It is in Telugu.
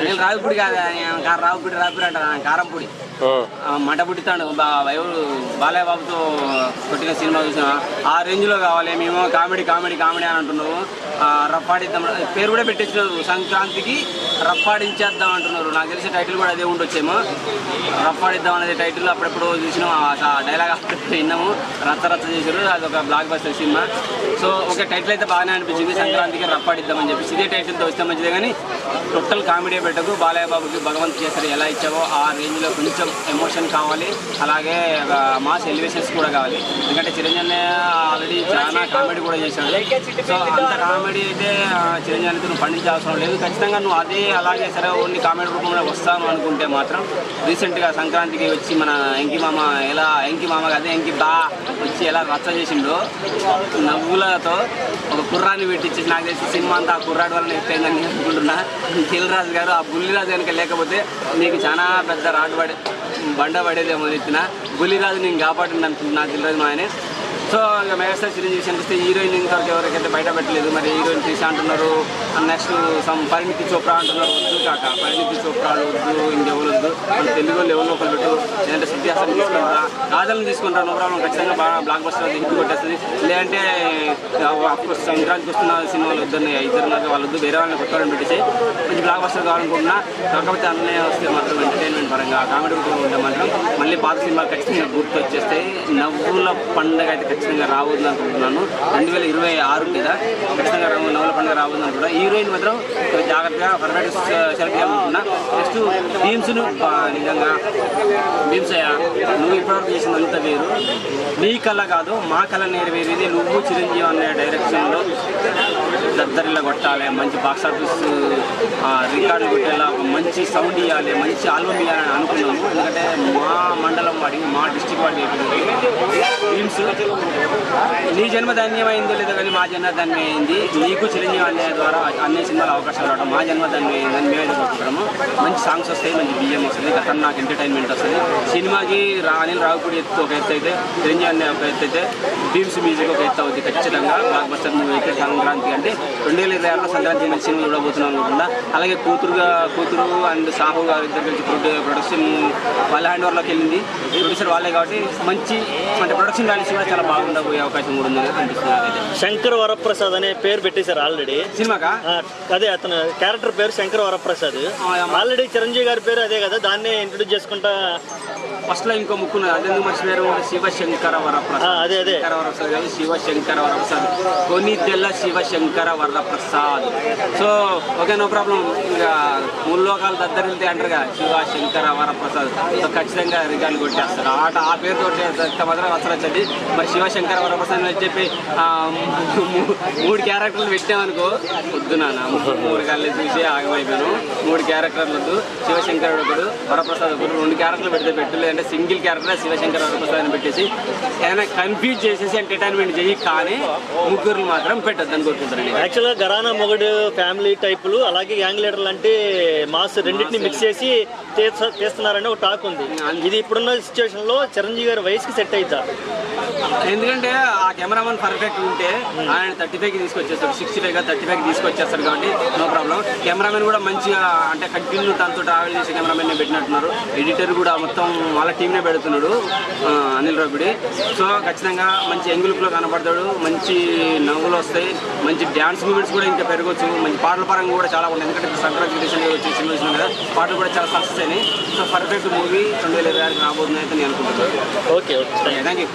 అనిల్ రావిపూడి కాదు, రావిపూడి అంట, కారంపూడి మంట పుట్టిస్తాడు. బాలయ్య బాబుతో కొట్టిన సినిమా చూసిన ఆ రేంజ్లో కావాలి. మేము కామెడీ అని అంటున్నాము. రఫాడిద్దాం పేరు కూడా పెట్టించినారు, సంక్రాంతికి రఫాడించేద్దాం అంటున్నారు. నాకు తెలిసిన టైటిల్ కూడా అదే ఉండొచ్చేమో, రఫాడిద్దాం అనేది టైటిల్. అప్పుడెప్పుడు చూసినాం, ఆ డైలాగ్ విన్నాము, రచ్చ చేశారు. అది ఒక బ్లాక్ బస్టర్ సినిమా. సో ఒక టైటిల్ అయితే బాగానే అనిపించింది, సంక్రాంతికి రఫాడిద్దాం చెప్పి. ఇదే టైటిల్తో వస్తే మంచిదే, కానీ టోటల్ కామెడీ పెట్టకు. బాలయ్య బాబుకి భగవంత్ కేసరి ఎలా ఇచ్చావో ఆ రేంజ్లో కొంచెం ఎమోషన్ కావాలి, అలాగే మాస్ ఎలివేషన్స్ కూడా కావాలి. ఎందుకంటే చిరంజీవి ఆల్రెడీ చాలా కామెడీ కూడా చేశాడు. సో అంత కామెడీ అయితే చిరంజీవితో నువ్వు పండించాల్సిన లేదు. ఖచ్చితంగా నువ్వు అదే అలాగే సరే ఓన్లీ కామెడీ రూపంలో వస్తాను అనుకుంటే మాత్రం రీసెంట్గా సంక్రాంతికి వచ్చి మన ఎంకి మామ అదే ఎంకి బా వచ్చి ఎలా రచ్చ చేసిండో నవ్వులతో ఒక కుర్రాన్ని పెట్టించేసి, నాకు తెలిసి సినిమా అంతా ఆ కుర్రాడి వల్ల ఎత్తైందని అనుకుంటున్నా. కిల్రాజు గారు ఆ బుల్లిరాజు కనుక లేకపోతే నీకు చాలా పెద్ద బండ పడేదేమో ఎత్తిన. బుల్లిరాజు నేను కాపాడింది అనుకుంటున్నా దిల్రాజు మాయనే. సో ఇక మెగాస్టార్ చిరంజీవి విషయానికి వస్తే హీరోయిన్ ఇంతవరకు ఎవరికైతే బయట పెట్టలేదు. మరి హీరోయిన్ తీసా అంటున్నారు, నెక్స్ట్ పరిణితి చోప్రా అంటున్నారు. వద్దు కాక పరిణితి చోప్రాలు వద్దు, ఇంకెవరు వద్దు, మన తెలుగు లెవెల్లో ఒకరు పెట్టు. లేదంటే శృతి హాసన్ తీసుకుంటారా, కాజల్ని తీసుకుంటారా, నో ప్రాబ్లం. ఖచ్చితంగా బాగా బ్లాక్ బస్టర్ హిట్ కొట్టేస్తుంది. లేదంటే అఫ్కోర్స్ సంక్రాంతికి వస్తున్న సినిమాలు వద్దని ఇద్దరు వాళ్ళు వద్దు, వేరే వాళ్ళని కొత్త వాళ్ళని పెట్టేసి కొంచెం బ్లాక్ బస్టర్ కావాలనుకుంటున్నా. కాకపోతే అన్నయ్య వస్తే మాత్రం ఎంటర్టైన్మెంట్ పరంగా కామెడీ రూపంలో ఉంటే మాత్రం మళ్ళీ పాత సినిమాలు ఖచ్చితంగా గుర్తు వచ్చేస్తాయి. నవ్వుల పండుగ అయితే ఖచ్చితంగా రావద్దు అనుకుంటున్నాను. 2026 మీద ఖచ్చితంగా నవ్వుల పండుగ రావద్దు అనుకుంటున్నా. హీరోయిన్ మాత్రం జాగ్రత్తగా పర్ఫెక్ట్ సెలెక్ట్ చేయాలనుకుంటున్నా. నెక్స్ట్ భీమ్స్ను నిజంగా భీమ్సయ్య నువ్వు ఇప్పటివరకు చేసినంత వేరు, నీ కళ కాదు మా కళ నెరవేరేది. నువ్వు చిరంజీవి అనే డైరెక్షన్లో దద్దరిలా కొట్టాలి, మంచి బాక్స్ ఆఫీస్ రికార్డులు కొట్టేలా మంచి సౌండ్ ఇవ్వాలి, మంచి ఆల్బమ్ ఇవ్వాలని అనుకున్నాము. ఎందుకంటే మా మండలం వాడి, మా డిస్టిక్ వాడి భీమ్స్ నీ జన్మ ధన్యమైందో లేదో కానీ మా జన్మ ధన్యం అయింది. నీకు చిరంజీవి అన్నయ్య ద్వారా అన్ని సినిమాలు అవకాశాలు రావడం మా జన్మ ధన్యం అయిందని మేమైతే కోరుకుంటాము. మంచి సాంగ్స్ వస్తాయి, మంచి బియ్యం వస్తుంది, గతం నాకు ఎంటర్టైన్మెంట్ వస్తుంది. సినిమాకి అనిల్ రావిపూడి ఎత్తు ఒక ఎత్తు అయితే, చిరంజీవి అన్నయ్య ఒక ఎత్తు అయితే, భీమ్స్ మ్యూజిక్ ఒక ఎత్తు అవుతుంది. ఖచ్చితంగా బ్లాక్ బస్టర్ మూవీ అయితే సంక్రాంతి అంటే 2026లో సంక్రాంతి మంచి సినిమా చూడబోతున్నాం అనుకుంటున్నా. అలాగే కూతురు అండ్ సాహు గారు ఇద్దరు కలిసి ప్రొడక్షన్ వాళ్ళ హ్యాండ్ ఓవర్లోకి వెళ్ళింది. ప్రొడ్యూసర్ వాళ్ళే కాబట్టి మంచి అంటే ప్రొడక్షన్ వాల్యూస్ కూడా చాలా బాగుండబోయే అవకాశం కూడా ఉంది అనిపిస్తుంది. శంకర్ వరప్రసాద్ అనే పేరు పెట్టేశారు ఆల్రెడీ సినిమాకా. అదే అతను క్యారెక్టర్ పేరు శంకర్ వరప్రసాద్. ఆల్రెడీ చిరంజీవి గారి పేరు అదే కదా, దాన్నే ఇంట్రొడ్యూస్ చేసుకుంటా ఫస్ట్లో ఇంకో ముక్కున్నది, అదెందుకు మర్చిపోయారు, శివశంకర వరప్రసాద్. అదే వరప్రసాద్ కాదు, Sivasankara Varaprasad, Konidela Sivasankara Varaprasad. So okay, no problem. ఇక మూడు లోకాలు దద్దరిల్తే అంటారు కదా, శివశంకర వరప్రసాద్. సో ఖచ్చితంగా రికార్డు కొట్టేస్తారు ఆ పేరు కొట్టేస్తే మాత్రం అసలు వచ్చేది. మరి శివశంకర వరప్రసాద్ అని చెప్పి 3 క్యారెక్టర్లు పెట్టామనుకో, వద్దు నాన్న, 3 కాళ్ళు చూసి ఆగమైపోయాను. 3 క్యారెక్టర్లు వద్దు, శివశంకరుడు ఒకడు, వరప్రసాద్ ఒకడు, 2 క్యారెక్టర్లు పెడితే పెట్టు. లేదంటే సింగిల్ క్యారెక్టర్ శివశంకర వరప్రసాద్ అని పెట్టేసి ఏదైనా కన్ఫ్యూజ్ చేసేసి ఎంటర్టైన్మెంట్ చేయి, కానీ ముగ్గురు మాత్రం పెట్టద్దు అని కోరుకుంటారండి. యాక్చువల్గా ఘరానా మొగుడు ఫ్యామిలీ టైపులు, అలాగే గ్యాంగ్ లీడర్లు అంటే మాస్ రెండింటిని మిక్స్ చేసి తీస్తున్నారని ఒక టాక్ ఉంది. ఇది ఇప్పుడున్న సిచ్యువేషన్లో చిరంజీవి గారి వయసుకి సెట్ అవుతా. ఎందుకంటే ఆ కెమెరామెన్ పర్ఫెక్ట్ ఉంటే ఆయన 35కి తీసుకొచ్చేస్తాడు, 65 35కి తీసుకొచ్చేస్తాడు. కాబట్టి నో ప్రాబ్లం. కెమెరామెన్ కూడా మంచిగా అంటే కంటిన్యూ తనతో ట్రావెల్ చేసే కెమెరామెన్ పెట్టినట్టున్నారు. ఎడిటర్ కూడా మొత్తం వాళ్ళ టీంనే పెడుతున్నాడు, అనిల్ రావిపూడి. సో ఖచ్చితంగా మంచి యంగులుపులో కనపడతాడు, మంచి నవ్వులు వస్తాయి, మంచి డ్యాన్స్ మూమెంట్స్ కూడా ఇంకా పెరగవచ్చు, మంచి పాటల పరంగా కూడా చాలా ఉన్నాయి. ఎందుకంటే సంక్రాంతి రీసెంట్గా వచ్చే సినిమా చూసినాం కదా, పాటలు కూడా చాలా సక్సెస్ అయినాయి. సో పర్ఫెక్ట్ మూవీ 2026 రాబోతుంది అయితే నేను అనుకుంటున్నాను. Okay, thank you.